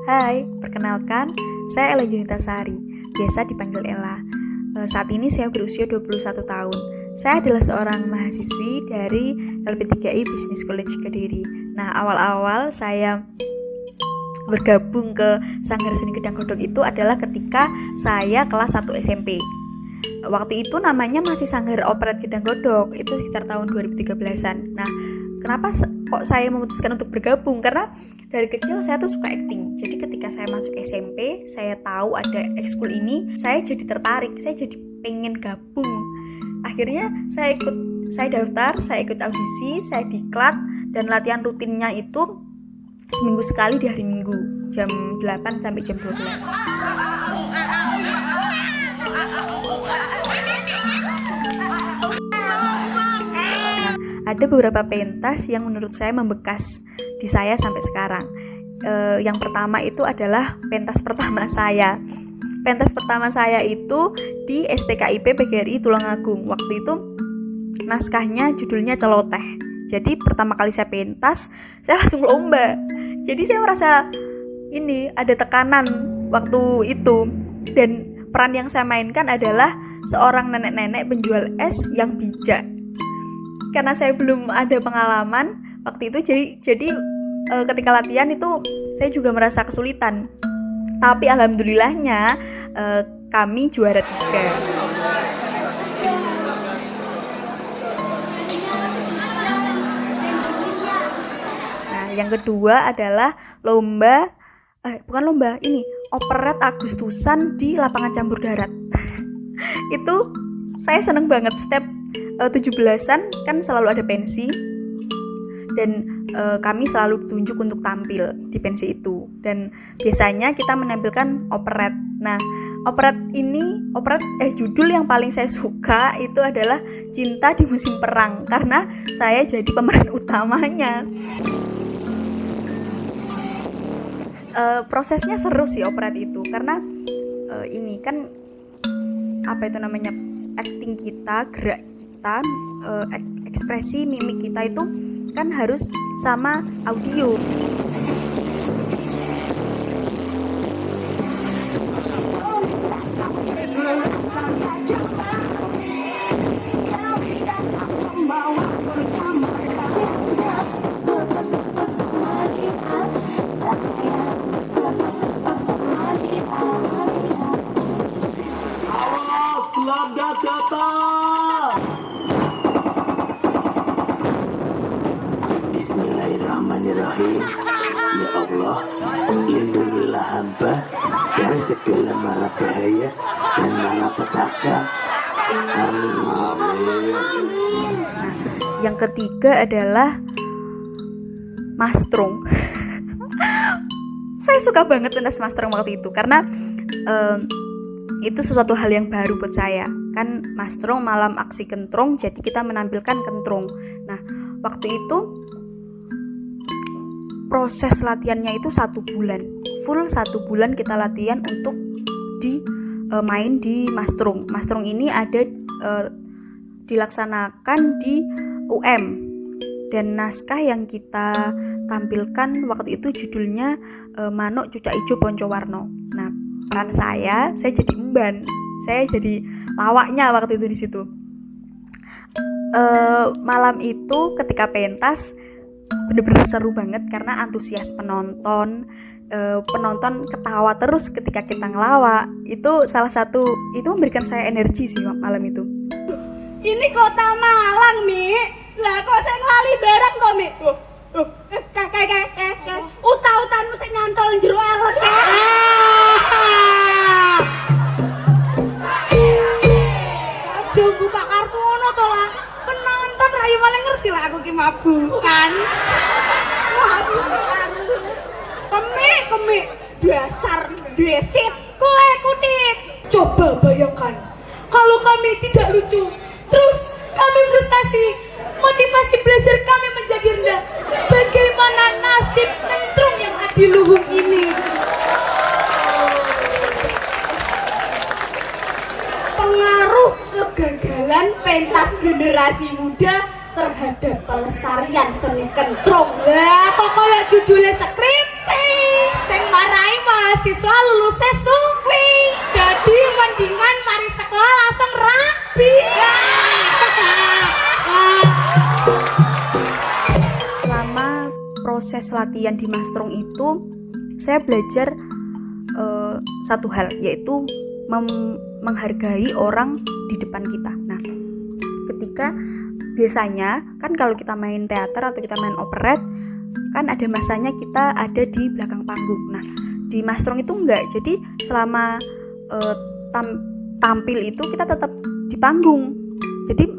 Hai, perkenalkan, saya Ella Junita Sari, biasa dipanggil Ella. Saat ini saya berusia 21 tahun. Saya adalah seorang mahasiswi dari LP3I Business College Kediri. Nah, awal-awal saya bergabung ke Sanggar Seni Gedang Godong itu adalah ketika saya kelas 1 SMP. Waktu itu namanya masih Sanggar Operet Gedang Godong, itu sekitar tahun 2013-an. Nah, kenapa kok saya memutuskan untuk bergabung? Karena dari kecil saya tuh suka acting. Jadi ketika saya masuk SMP, saya tahu ada ekskul ini, saya jadi tertarik, saya jadi pengen gabung. Akhirnya saya daftar, saya ikut audisi, saya diklat, dan latihan rutinnya itu seminggu sekali di hari Minggu, jam 8 sampai jam 12. Ada beberapa pentas yang menurut saya membekas di saya sampai sekarang. Yang pertama itu adalah pentas pertama saya. Pentas pertama saya itu di STKIP PGRI Tulungagung. Waktu itu naskahnya judulnya Celoteh. Jadi pertama kali saya pentas, saya langsung lomba. Jadi saya merasa ini ada tekanan waktu itu. Dan peran yang saya mainkan adalah seorang nenek-nenek penjual es yang bijak. Karena saya belum ada pengalaman waktu itu, jadi ketika latihan itu saya juga merasa kesulitan. Tapi alhamdulillahnya kami juara 3. Nah, yang kedua adalah operet Agustusan di lapangan campur darat. Itu saya seneng banget. Setiap 17-an kan selalu ada pensi, dan kami selalu ditunjuk untuk tampil di pensi itu, dan biasanya kita menampilkan operet. Nah, judul yang paling saya suka itu adalah Cinta di Musim Perang, karena saya jadi pemeran utamanya. Prosesnya seru sih operet itu, karena ini kan acting kita, gerak kita, ekspresi mimik kita itu kan harus sama audio. Selamat datang. Bismillahirrahmanirrahim. Ya Allah, lindungilah hamba dari segala mara bahaya dan malapetaka. Amin. Yang ketiga adalah Mastrung. Saya suka banget pentas Mastrung waktu itu karena itu sesuatu hal yang baru buat saya. Kan Mastrung malam aksi kentrung, jadi kita menampilkan kentrung. Nah, waktu itu proses latihannya itu 1 bulan. Full 1 bulan kita latihan untuk main di Mastrung. Mastrung ini ada dilaksanakan di UM. Dan naskah yang kita tampilkan waktu itu judulnya Manuk Cucak Ijo Ponco Warno. Nah, peran saya jadi emban, saya jadi lawaknya waktu itu di situ. Malam itu ketika pentas bener-bener seru banget karena antusias penonton ketawa terus ketika kita ngelawak. Itu salah satu, itu memberikan saya energi sih malam itu. Ini kota Malang, Mi. Lah kok saya ngelali barang to, Mi? Uta-utanmu sing nyantol jero elek. Aja buka kartu ngono to lah. Penonton rayu malah ngerti lah aku ki mabukan. Waduh. Temi kemi dasar desit kowe kutit. Coba bayangkan, kalau kami tidak lucu, terus kami frustasi, motivasi belajar kami menjadi rendah. Bagaimana nasib kentrung yang adiluhung ini? Pengaruh kegagalan pentas generasi muda terhadap pelestarian seni kentrung. Lah kok kaya judulnya skripsi sing marai mahasiswa lulus suwi. Dadi mendingan mari sekolah langsung rapi. Selama proses latihan di Mastrung itu saya belajar satu hal, yaitu menghargai orang di depan kita. Nah, ketika biasanya kan kalau kita main teater atau kita main operet kan ada masanya kita ada di belakang panggung. Nah, di Mastrung itu enggak. Jadi selama tampil itu kita tetap di panggung. Jadi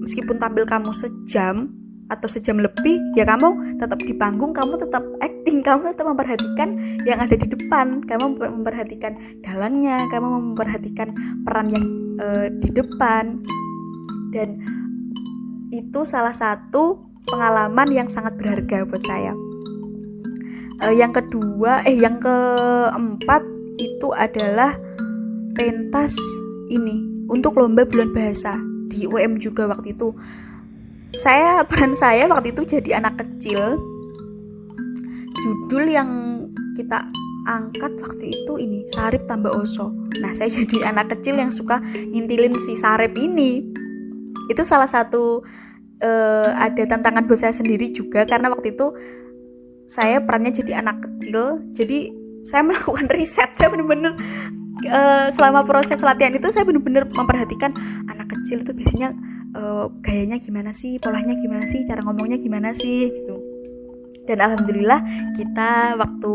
meskipun tampil kamu sejam atau sejam lebih, ya kamu tetap di panggung, kamu tetap acting, kamu tetap memperhatikan yang ada di depan, kamu memperhatikan dalangnya, kamu memperhatikan peran yang di depan. Dan itu salah satu pengalaman yang sangat berharga buat saya. Yang keempat itu adalah pentas ini untuk lomba bulan bahasa di UM juga waktu itu. Peran saya waktu itu jadi anak kecil. Judul yang kita angkat waktu itu ini Sarip Tambah Oso. Nah, saya jadi anak kecil yang suka ngintilin si Sarip ini. Itu salah satu ada tantangan buat saya sendiri juga, karena waktu itu saya perannya jadi anak kecil. Jadi saya melakukan riset, saya benar-benar selama proses latihan itu saya benar-benar memperhatikan anak kecil itu biasanya gayanya gimana sih, polanya gimana sih, cara ngomongnya gimana sih gitu. Dan alhamdulillah kita waktu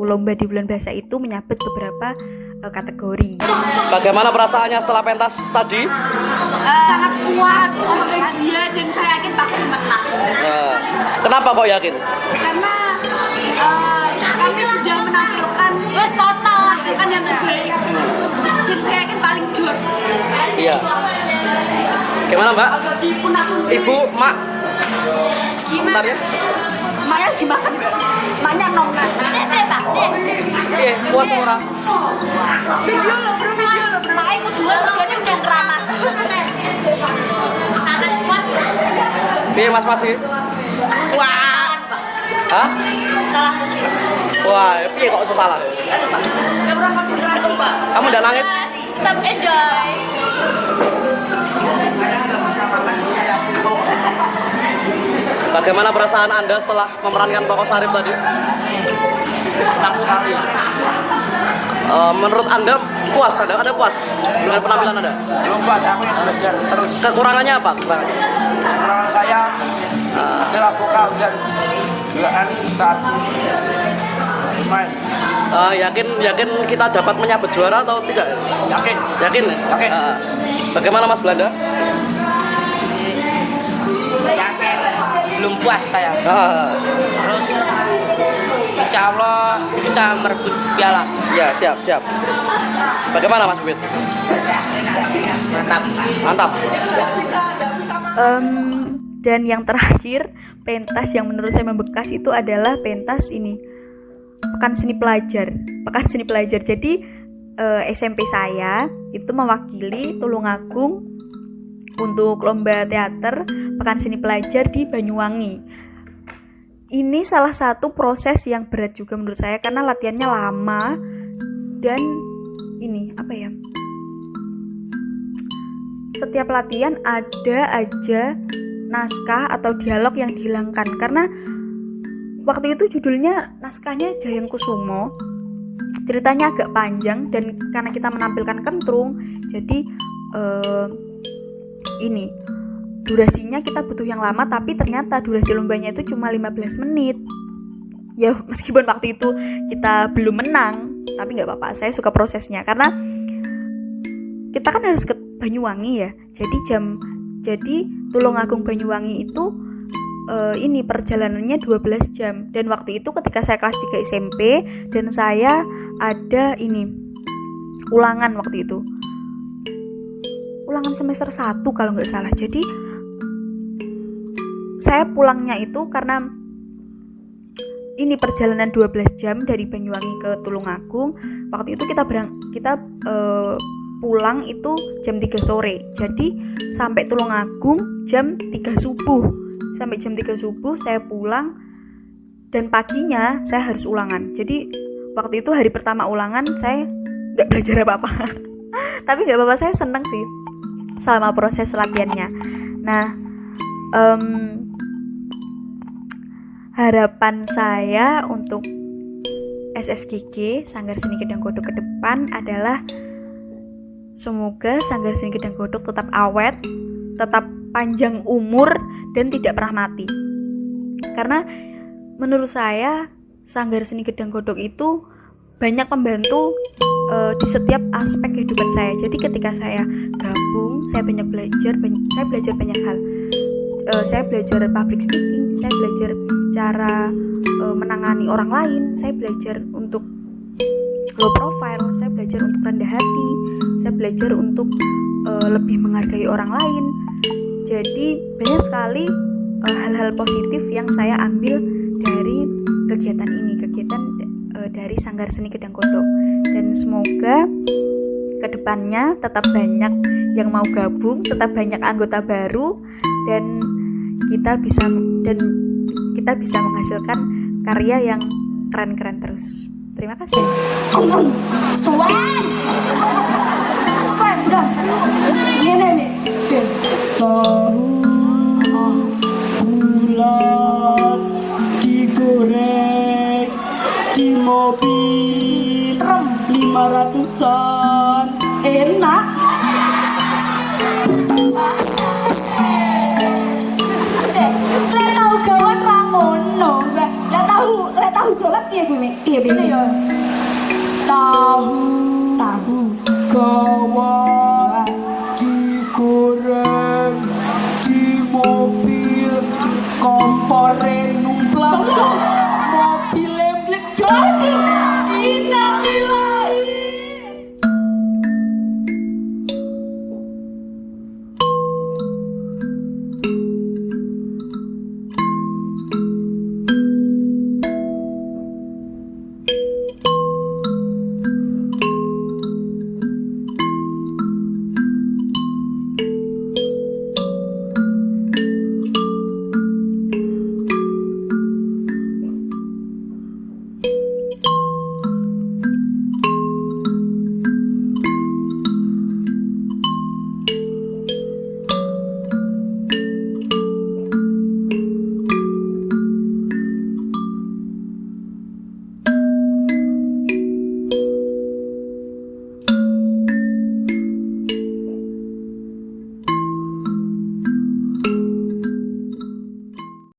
lomba di bulan bahasa itu menyabet beberapa kategori. Bagaimana perasaannya setelah pentas tadi? Sangat puas, bahagia, dan saya yakin pasti menang. Kenapa kok yakin? Karena kami sudah menampilkan yang terbaik, dan saya yakin paling jos. Iya. Gimana Mbak? Ibu, Mak? Sebentar ya. Maknya dimakan, maknya nongan. Iya, puas ora? Video lo, maknya ikut dua, reganya udah keramas. Iya Mas masih? Wah, Hah? salah musik. Wah, iya kok salah? Gak pernah konsentrasi, Pak. Kamu udah nangis? Tetap enjoy. Bagaimana perasaan Anda setelah memerankan tokoh Sarip tadi? Senang sekali. Menurut Anda puas? Anda puas dengan penampilan Anda? Belum puas, aku yang belajar terus. Kekurangannya apa? Kekurangan saya adalah vokal dan dugaan saat main. Yakin kita dapat menyabet juara atau tidak? Yakin. Yakin? Yakin. Bagaimana Mas Belanda? Yakin. Belum puas saya. Terus insya Allah bisa merebut piala. Ya, siap. Bagaimana Mas Bit? Mantap. Dan yang terakhir, pentas yang menurut saya membekas itu adalah pentas ini, Pekan Seni Pelajar. Jadi SMP saya itu mewakili Tulungagung untuk lomba teater Pekan Seni Pelajar di Banyuwangi. Ini salah satu proses yang berat juga menurut saya, karena latihannya lama dan ini setiap latihan ada aja naskah atau dialog yang dihilangkan, karena waktu itu judulnya naskahnya Jayeng Kusumo. Ceritanya agak panjang, dan karena kita menampilkan kentrung, jadi ini durasinya kita butuh yang lama, tapi ternyata durasi lombanya itu cuma 15 menit. Ya meskipun waktu itu kita belum menang, tapi nggak apa-apa, saya suka prosesnya karena kita kan harus ke Banyuwangi ya. Jadi Tulungagung Banyuwangi itu ini perjalanannya 12 jam. Dan waktu itu ketika saya kelas 3 SMP dan saya ada ini ulangan waktu itu. Ulangan semester 1 kalau nggak salah. Jadi saya pulangnya itu karena ini perjalanan 12 jam dari Banyuwangi ke Tulungagung. Waktu itu kita pulang itu jam 3 sore. Jadi sampai Tulungagung jam 3 subuh. Sampai jam 3 subuh saya pulang dan paginya saya harus ulangan. Jadi waktu itu hari pertama ulangan saya nggak belajar apa-apa. Tapi nggak apa-apa, saya seneng sih selama proses latihannya. Nah, harapan saya untuk SSGG Sanggar Seni Gedang Godok ke depan adalah semoga Sanggar Seni Gedang Godok tetap awet, tetap panjang umur dan tidak pernah mati. Karena menurut saya Sanggar Seni Gedang Godok itu banyak membantu di setiap aspek kehidupan saya. Jadi ketika saya gabung, saya belajar banyak hal. Saya belajar public speaking, saya belajar cara menangani orang lain, saya belajar untuk low profile, saya belajar untuk rendah hati, saya belajar untuk lebih menghargai orang lain. Jadi banyak sekali hal-hal positif yang saya ambil dari kegiatan ini, dari Sanggar Seni Gedang Godok. Dan semoga kedepannya tetap banyak yang mau gabung, tetap banyak anggota baru, dan kita bisa menghasilkan karya yang keren-keren terus. Terima kasih. Suan sudah. Ini nih. Tahu bulat digoreng di mobil 500-an. Enak. Lek tahu gawat ra ngono. Lah tahu gawat piye kuwi? Piye piye? Tahu gawat digoreng di mobil, kompore numplak, mobilnya meledos.